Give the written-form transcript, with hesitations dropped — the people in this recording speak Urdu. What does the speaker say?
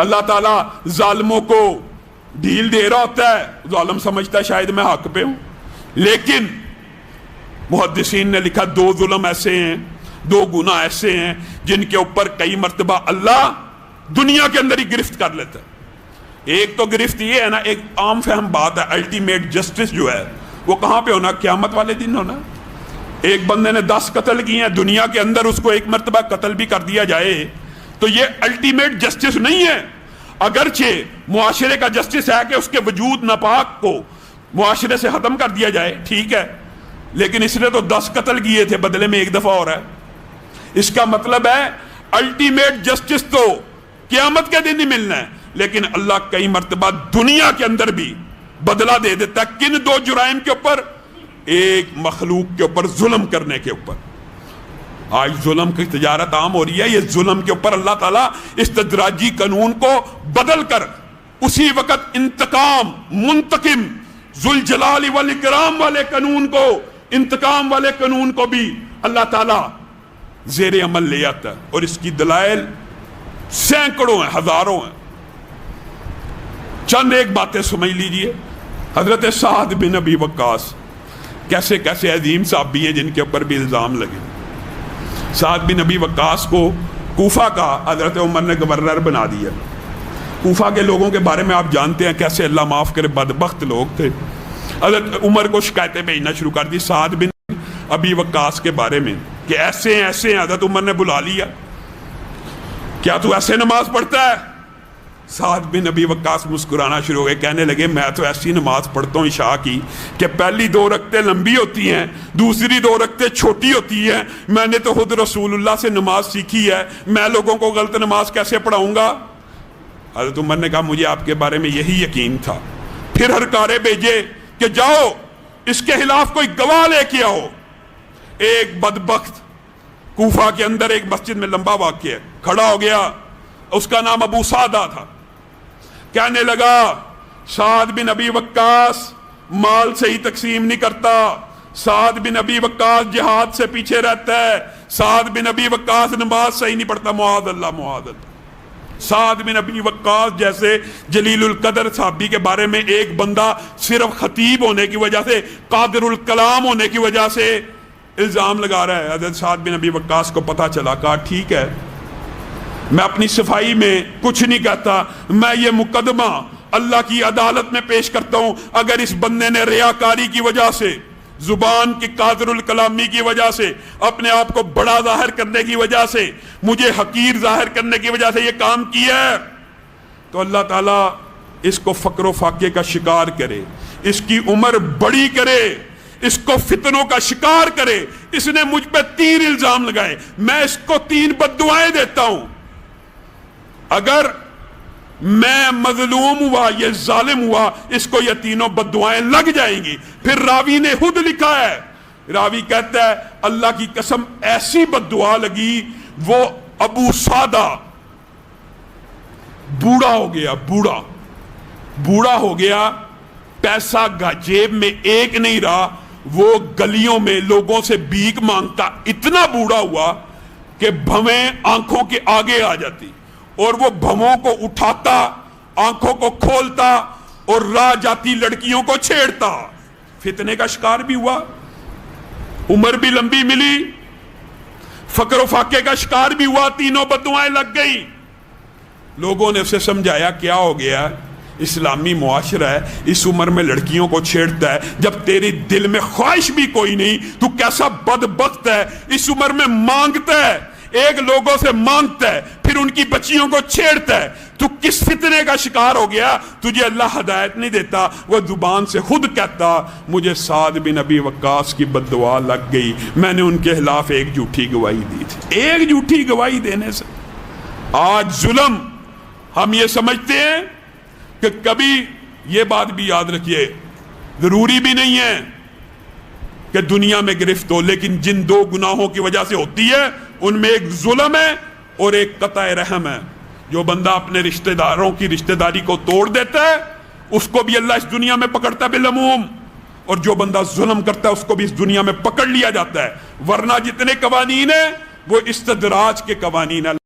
اللہ تعالیٰ ظالموں کو ڈھیل دے رہا ہوتا ہے، ظالم سمجھتا ہے شاید میں حق پہ ہوں، لیکن محدثین نے لکھا دو ظلم ایسے ہیں، دو گناہ ایسے ہیں جن کے اوپر کئی مرتبہ اللہ دنیا کے اندر ہی گرفت کر لیتا ہے۔ ایک تو گرفت یہ ہے نا، ایک عام فہم بات ہے، الٹیمیٹ جسٹس جو ہے وہ کہاں پہ ہونا؟ قیامت والے دن ہونا۔ ایک بندے نے 10 قتل کیے ہیں دنیا کے اندر، اس کو ایک مرتبہ قتل بھی کر دیا جائے تو یہ الٹیمیٹ جسٹس نہیں ہے۔ اگرچہ معاشرے کا جسٹس ہے کہ اس کے وجود ناپاک کو معاشرے سے ختم کر دیا جائے، ٹھیک ہے، لیکن اس نے تو 10 قتل کیے تھے، بدلے میں ایک دفعہ ہو رہا ہے۔ اس کا مطلب ہے الٹیمیٹ جسٹس تو قیامت کے دن ہی ملنا ہے، لیکن اللہ کئی مرتبہ دنیا کے اندر بھی بدلہ دے دیتا ہے۔ کن دو جرائم کے اوپر؟ ایک مخلوق کے اوپر ظلم کرنے کے اوپر۔ آج ظلم کی تجارت عام ہو رہی ہے، یہ ظلم کے اوپر اللہ تعالیٰ استدراجی قانون کو بدل کر اسی وقت انتقام منتقم ذوالجلال والاکرام والے قانون کو، انتقام والے قانون کو بھی اللہ تعالیٰ زیر عمل لے آتا ہے، اور اس کی دلائل سینکڑوں ہیں، ہزاروں ہیں۔ چند ایک باتیں سمجھ لیجئے۔ حضرت سعد بن ابی وقاص کیسے کیسے عظیم صحابی ہیں جن کے اوپر بھی الزام لگے۔ سعد بن ابی وقاص کو کوفہ کا حضرت عمر نے گورنر بنا دیا۔ کوفہ کے لوگوں کے بارے میں آپ جانتے ہیں کیسے اللہ معاف کرے بدبخت لوگ تھے۔ حضرت عمر کو شکایتیں بھیجنا شروع کر دی سعد بن ابی وقاص کے بارے میں کہ ایسے ہیں ایسے ہیں۔ حضرت عمر نے بلا لیا، کیا تو ایسے نماز پڑھتا ہے؟ سعد بن ابی وقاص مسکرانا شروع ہو گئے، کہنے لگے میں تو ایسی نماز پڑھتا ہوں عشاء کی کہ پہلی 2 رکعتیں لمبی ہوتی ہیں، دوسری 2 رکعتیں چھوٹی ہوتی ہیں۔ میں نے تو خود رسول اللہ سے نماز سیکھی ہے، میں لوگوں کو غلط نماز کیسے پڑھاؤں گا؟ حضرت عمر نے کہا مجھے آپ کے بارے میں یہی یقین تھا۔ پھر ہرکارے بھیجے کہ جاؤ اس کے خلاف کوئی گواہ لے کے آؤ۔ ایک بدبخت کوفہ کے اندر ایک مسجد میں لمبا واقعہ کھڑا ہو گیا، اس کا نام ابو سعدہ تھا۔ کہنے لگا سعد بن ابی وقاص مال صحیح تقسیم نہیں کرتا، سعد بن ابی وقاص جہاد سے پیچھے رہتا ہے، سعد بن ابی وقاص نماز صحیح نہیں پڑھتا۔ معاذ اللہ معاذ اللہ۔ سعد بن ابی وقاص جیسے جلیل القدر صحابی کے بارے میں ایک بندہ صرف خطیب ہونے کی وجہ سے، قادر الکلام ہونے کی وجہ سے الزام لگا رہا ہے۔ حضرت سعد بن ابی وقاص کو پتہ چلا، کہا ٹھیک ہے، میں اپنی صفائی میں کچھ نہیں کہتا، میں یہ مقدمہ اللہ کی عدالت میں پیش کرتا ہوں۔ اگر اس بندے نے ریاکاری کی وجہ سے، زبان کی قادر الکلامی کی وجہ سے، اپنے آپ کو بڑا ظاہر کرنے کی وجہ سے، مجھے حقیر ظاہر کرنے کی وجہ سے یہ کام کیا ہے، تو اللہ تعالیٰ اس کو فقر و فاقے کا شکار کرے، اس کی عمر بڑی کرے، اس کو فتنوں کا شکار کرے۔ اس نے مجھ پہ 3 الزام لگائے، میں اس کو 3 بددعائیں دیتا ہوں۔ اگر میں مظلوم ہوا، یہ ظالم ہوا، اس کو یہ 3 بددعائیں لگ جائیں گی۔ پھر راوی نے خود لکھا ہے، راوی کہتا ہے اللہ کی قسم ایسی بددعا لگی، وہ ابو سعدہ بوڑھا ہو گیا، بوڑھا ہو گیا، پیسہ جیب میں ایک نہیں رہا، وہ گلیوں میں لوگوں سے بھیک مانگتا، اتنا بوڑھا ہوا کہ بھویں آنکھوں کے آگے آ جاتی، اور وہ بھووں کو اٹھاتا، آنکھوں کو کھولتا اور راہ جاتی لڑکیوں کو چھیڑتا۔ فتنے کا شکار بھی ہوا، عمر بھی لمبی ملی، فقر و فاقے کا شکار بھی ہوا، 3 بددعائیں لگ گئی۔ لوگوں نے اسے سمجھایا کیا ہو گیا، اسلامی معاشرہ ہے، اس عمر میں لڑکیوں کو چھیڑتا ہے، جب تیری دل میں خواہش بھی کوئی نہیں، تو کیسا بدبخت ہے، اس عمر میں مانگتا ہے، ایک لوگوں سے مانگتا ہے، پھر ان کی بچیوں کو چھیڑتا ہے، تو کس فتنے کا شکار ہو گیا؟ تجھے اللہ ہدایت نہیں دیتا۔ وہ زبان سے خود کہتا مجھے سعد بن ابی وقاص کی بددعا لگ گئی، میں نے ان کے خلاف ایک جھوٹی گواہی دی تھی۔ ایک جھوٹی گواہی دینے سے آج ظلم، ہم یہ سمجھتے ہیں کہ کبھی یہ بات بھی یاد رکھیے، ضروری بھی نہیں ہے کہ دنیا میں گرفت ہو، لیکن جن 2 گناہوں کی وجہ سے ہوتی ہے ان میں ایک ظلم ہے اور ایک قطع رحم ہے۔ جو بندہ اپنے رشتہ داروں کی رشتہ داری کو توڑ دیتا ہے اس کو بھی اللہ اس دنیا میں پکڑتا ہے بالعموم، اور جو بندہ ظلم کرتا ہے اس کو بھی اس دنیا میں پکڑ لیا جاتا ہے۔ ورنہ جتنے قوانین ہیں وہ استدراج کے قوانین ہیں۔